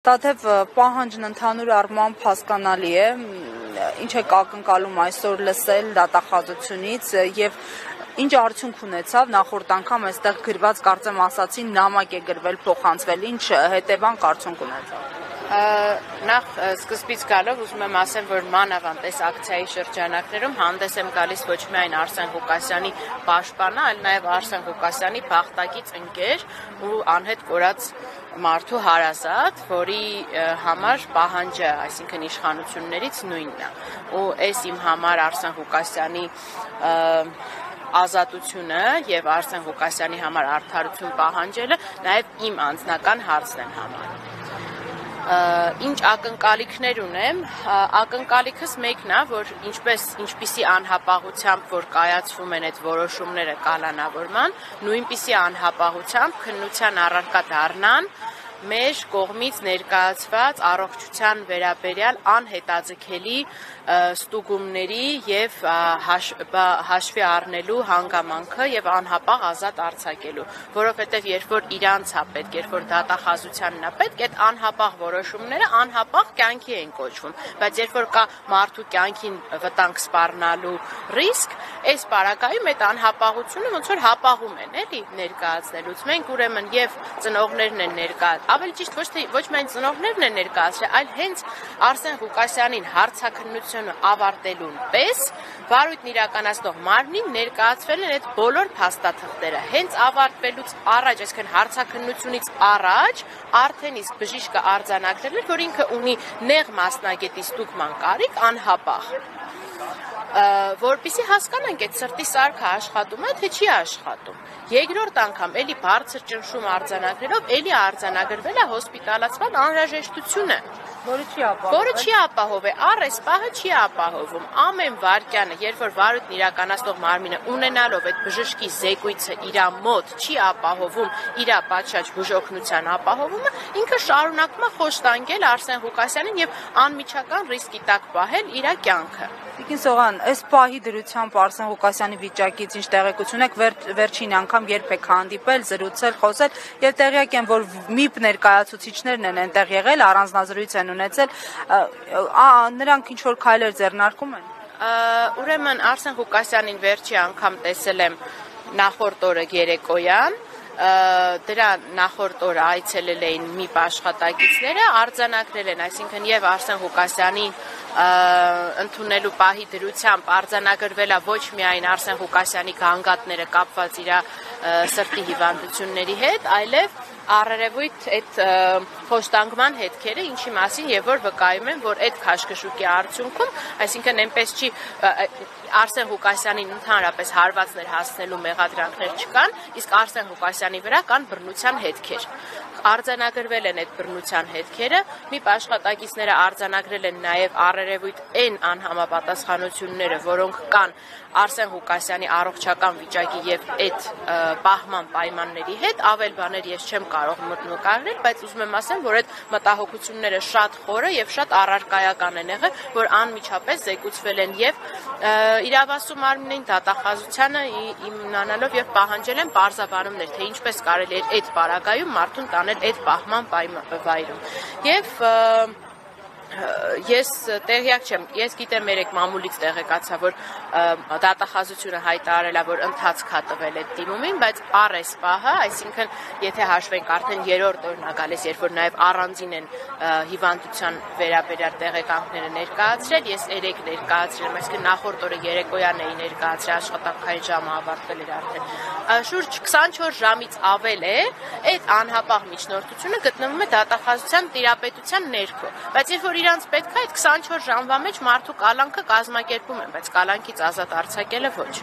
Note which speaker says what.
Speaker 1: Թեև պահանջն ընդհանուր առմամբ հասկանալի է, ինչ է ակնկալում այսօր լսել դատախազությունից եւ ինչ արդյունք ունեցավ նախորդ անգամ այստեղ գրված, կարծեմ ասացին, նամակ է գրվել, փոխանցվել, ինչ հետևանք արդյունք ունեցավ։
Speaker 2: Նախ սկզբից գալով ուզում եմ ասեմ, որ մանավանդ այս ակցիայի շրջանակներում հանդես եմ գալիս ոչ միայն Արսեն Ղուկասյանի պաշտպանը, այլ նաև Արսեն Ղուկասյանի բախտակից ընկեր ու անհետ կորած մարդու հարազատ, որի համար պահանջը, այսինքն իշխանություններից նույնն է։ Ու այս իմ համար Արսեն Ղուկասյանի ազատությունը եւ Արսեն Ղուկասյանի համար արդարություն պահանջելը նաև իմ անձնական հարցն են համարում։ Ինչ ակնկալիքներ ունեմ, ակնկալիքս մեկն է, որ ինչպիսի անհապաղությամբ, որ կայացվում են այդ որոշումները կալանավորման, նույնպիսի անհապաղությամբ քննության առարկա դառնան մեր կողմից ներկայացված առողջության վերաբերյալ անհետաձգելի ստուգումների եւ հաշվի առնելու հանգամանքը եւ անհապաղ ազատ արձակելու, որովհետեւ երբ որ իրանց է պետք, երբ որ դատախազությանն է պետք, այդ անհապաղ որոշումները անհապաղ կյանքի են կոչվում, բայց երբ որ կա մարդու կյանքին վտանգ սպառնալու ռիսկ, այս պարագայում այդ անհապաղությունը ոնց որ հապաղում են, էլի ներկայացնելուց։ Մենք ուրեմն եւ ծնողներն են ներկայացնում, ավելի ճիշտ ոչ միայն ծնողներն են ներկայացրել, այլ հենց Արսեն Ղուկասյանին հարցաքննությունը ավարտելուն պես վարույթն իրականացնող մարմնին ներկայացվել են այդ բոլոր փաստաթղթերը։ Հենց ավարտվելուց առաջ, այսինքն հարցաքննությունից առաջ, արդեն իսկ բժիշկը արձանագրել էր, որ ինքը ունի նեղ մասնագետի ստուգման կարիք անհապաղ, որպեսզի հասկանանք այդ սրտի սարքը աշխատում է, թե չի աշխատում։ Երկրորդ անգամ էլի բարձր ճնշում արձանագրելով, էլի արձանագրվել է հոսպիտալացման անհրաժեշտությունը, որը չի ապահովի, առ այս պահը չի ապահովում։ Ամեն վայրկյանը, երբ որ վարույթն իրականացնող մարմինը ունենալով այդ բժշկի զեկույցը իր մոտ չի ապահովում իր պատշաճ բուժօգնության ապահովումը, ինքը շարունակում է խոշտանգել Արսեն Ղուկասյանին եւ անմիջական ռիսկի տակ պահել իր կյանքը։
Speaker 1: Տիկին Սողան, այս պահի դրությամբ Արսեն Ղուկասյանի վիճակից ինչ տեղեկություն եք, վերջին անգամ երբ եք հանդիպել, զրուցել, խոսել եւ տեղյակ եմ, որ ՄԻՊ ներկայացուցիչներն են այնտեղ եղել, առանձնազրույց են ունեցել, նրանք ինչ որ քայլեր ձեռնարկում են։
Speaker 2: Ուրեմն Արսեն Ղուկասյանին վերջի անգամ տեսել եմ նախորդ օրը երեկոյան, դրա նախորդ օրը այցելել էին ՄԻՊ աշխատակիցները, արձանագրել են, այսինքն եւ Արսեն Ղուկասյանին ընդունելու պահի դրությամբ արձանագրվել է ոչ միայն Արսեն Ղուկասյանի գանգատները կապված իր սրտի հիվանդությունների հետ, այլև առերևույթ այդ խոշտանգման հետքերը, ինչի մասին եւ որ վկայում են, որ այդ քաշքշուկի արդյունքում, այսինքն այնպես չի Արսեն Ղուկասյանին ընդհանրապես հարվածներ հասնելու մեղադրանքներ չկան, իսկ Արսեն Ղուկասյանի վրա կան բռնության հետքեր։ Արձանագրվել են այդ բռնության հետքերը, ՄԻՊ աշխատակիցները արձանագրել են նաև առերևույթ այն անհամապատասխանությունները, որոնք կան Արսեն Ղուկասյանի առողջական վիճակի եւ այդ պահման պայմանների հետ, ավել բաներ ես չեմ կարող նկարել, բայց ուզում եմ ասեմ, որ այդ մտահոգությունները շատ խորը եւ շատ առարկայական են եղել, որ անմիջապես զեկուցվել են եւ իրավասու մարմինին դատախազությանը իմանալով եւ պահանջել են պարզաբանումներ, թե ինչպես կարելի է այդ պարագայում մարդուն տանել այդ պահման վայրում։ Եվ ես տեղյակ չեմ, ես գիտեմ երեք մամուլից տեղեկացա, որ դատախազությունը հայտարարել է, որ ընթացք է տվել այդ դիմումին, բայց առ այս պահը, այսինքն եթե հաշվենք արդեն երրորդ օրն է գալիս, երբ որ նաև առանձին են հիվանդության վերաբերյալ տեղեկանքները ներկայացրել, ես երեք ներկայացրել եմ, այսինքն նախորդ օրը երեկոյան էի ներկայացրել, աշխատանքային ժամը ավարտվել էր արդեն։ Շուրջ 24 ժամից ավել է այդ անհապաղ միջնորդությունը գտնվում է դատախազության տիրապետության ներքո, բայց երբ որ իրանց պետք է այդ 24 ժամվա մեջ մարդու կալանքը կազմակերպում են, բայց կալանքից ազատ արձակելը ոչ։